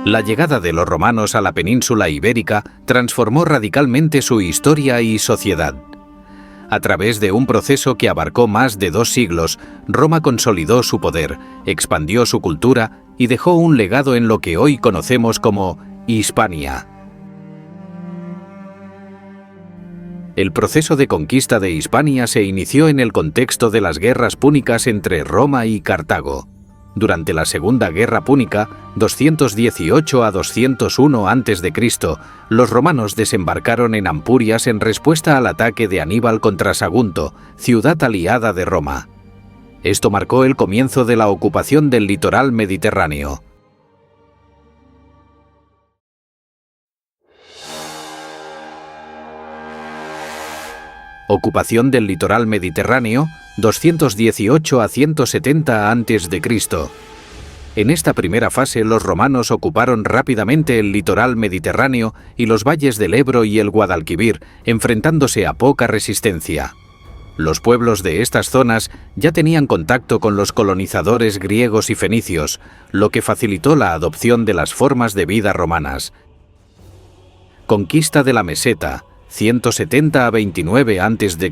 La llegada de los romanos a la península ibérica transformó radicalmente su historia y sociedad. A través de un proceso que abarcó más de 2 siglos, Roma consolidó su poder, expandió su cultura y dejó un legado en lo que hoy conocemos como Hispania. El proceso de conquista de Hispania se inició en el contexto de las guerras púnicas entre Roma y Cartago. Durante la Segunda Guerra Púnica, 218 a 201 a.C., los romanos desembarcaron en Ampurias en respuesta al ataque de Aníbal contra Sagunto, ciudad aliada de Roma. Esto marcó el comienzo de la ocupación del litoral mediterráneo. Ocupación del litoral mediterráneo, 218 a 170 a.C. En esta primera fase, los romanos ocuparon rápidamente el litoral mediterráneo y los valles del Ebro y el Guadalquivir, enfrentándose a poca resistencia. Los pueblos de estas zonas ya tenían contacto con los colonizadores griegos y fenicios, lo que facilitó la adopción de las formas de vida romanas. Conquista de la Meseta, 170 a 29 a.C.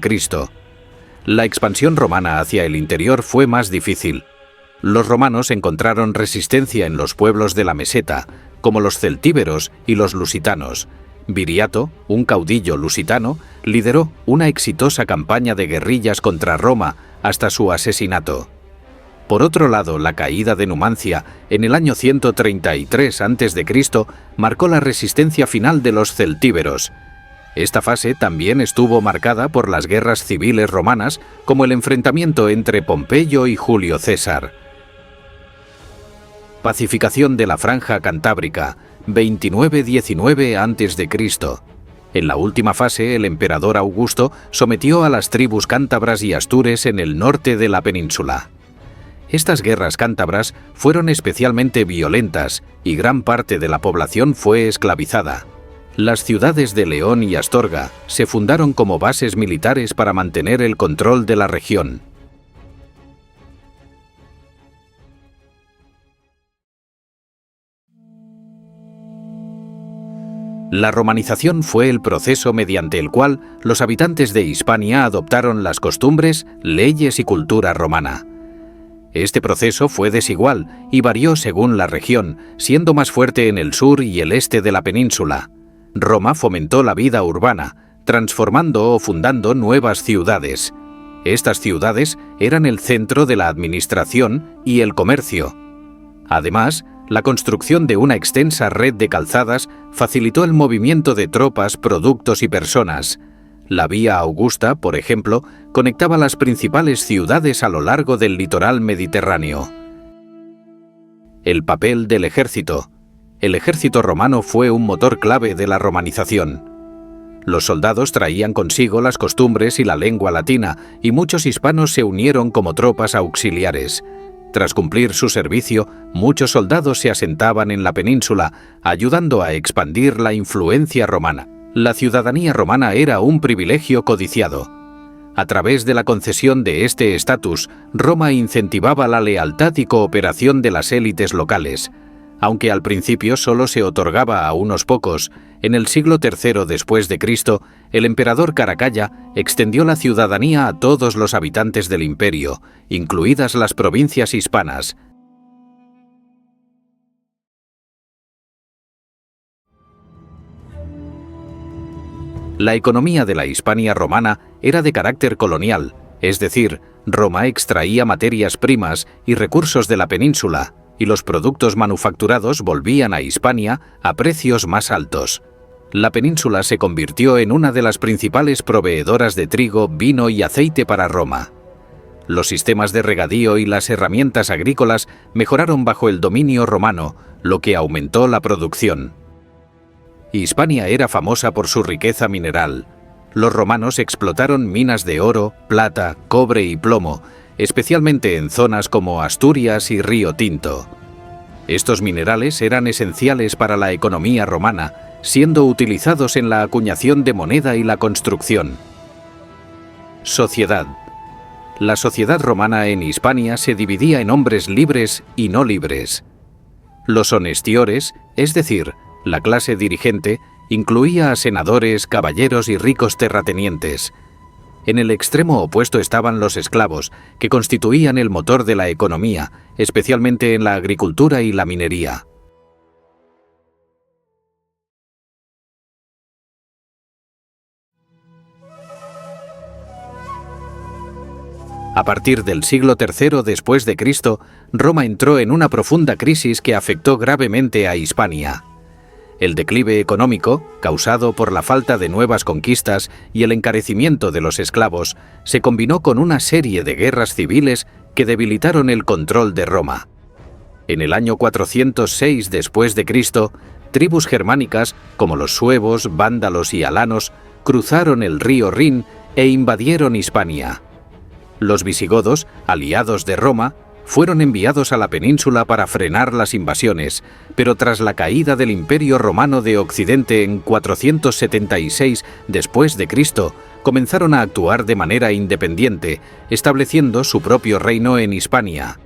La expansión romana hacia el interior fue más difícil. Los romanos encontraron resistencia en los pueblos de la Meseta, como los celtíberos y los lusitanos. Viriato, un caudillo lusitano, lideró una exitosa campaña de guerrillas contra Roma hasta su asesinato. Por otro lado, la caída de Numancia en el año 133 a.C. marcó la resistencia final de los celtíberos. Esta fase también estuvo marcada por las guerras civiles romanas, como el enfrentamiento entre Pompeyo y Julio César. Pacificación de la Franja Cantábrica, 29-19 a.C. En la última fase, el emperador Augusto sometió a las tribus cántabras y astures en el norte de la península. Estas guerras cántabras fueron especialmente violentas y gran parte de la población fue esclavizada. Las ciudades de León y Astorga se fundaron como bases militares para mantener el control de la región. La romanización fue el proceso mediante el cual los habitantes de Hispania adoptaron las costumbres, leyes y cultura romana. Este proceso fue desigual y varió según la región, siendo más fuerte en el sur y el este de la península. Roma fomentó la vida urbana, transformando o fundando nuevas ciudades. Estas ciudades eran el centro de la administración y el comercio. Además, la construcción de una extensa red de calzadas facilitó el movimiento de tropas, productos y personas. La Vía Augusta, por ejemplo, conectaba las principales ciudades a lo largo del litoral mediterráneo. El papel del ejército. El ejército romano fue un motor clave de la romanización. Los soldados traían consigo las costumbres y la lengua latina, y muchos hispanos se unieron como tropas auxiliares. Tras cumplir su servicio, muchos soldados se asentaban en la península, ayudando a expandir la influencia romana. La ciudadanía romana era un privilegio codiciado. A través de la concesión de este estatus, Roma incentivaba la lealtad y cooperación de las élites locales. Aunque al principio solo se otorgaba a unos pocos, en el siglo III después de Cristo, el emperador Caracalla extendió la ciudadanía a todos los habitantes del imperio, incluidas las provincias hispanas. La economía de la Hispania romana era de carácter colonial, es decir, Roma extraía materias primas y recursos de la península, y los productos manufacturados volvían a Hispania a precios más altos. La península se convirtió en una de las principales proveedoras de trigo, vino y aceite para Roma. Los sistemas de regadío y las herramientas agrícolas mejoraron bajo el dominio romano, lo que aumentó la producción. Hispania era famosa por su riqueza mineral. Los romanos explotaron minas de oro, plata, cobre y plomo, especialmente en zonas como Asturias y Río Tinto. Estos minerales eran esenciales para la economía romana, siendo utilizados en la acuñación de moneda y la construcción. Sociedad. La sociedad romana en Hispania se dividía en hombres libres y no libres. Los honestiores, es decir, la clase dirigente, incluía a senadores, caballeros y ricos terratenientes. En el extremo opuesto estaban los esclavos, que constituían el motor de la economía, especialmente en la agricultura y la minería. A partir del siglo III después de Cristo, Roma entró en una profunda crisis que afectó gravemente a Hispania. El declive económico, causado por la falta de nuevas conquistas y el encarecimiento de los esclavos, se combinó con una serie de guerras civiles que debilitaron el control de Roma. En el año 406 después de Cristo, tribus germánicas como los suevos, vándalos y alanos cruzaron el río Rin e invadieron Hispania. Los visigodos, aliados de Roma, fueron enviados a la península para frenar las invasiones, pero tras la caída del Imperio Romano de Occidente en 476 después de Cristo, comenzaron a actuar de manera independiente, estableciendo su propio reino en Hispania.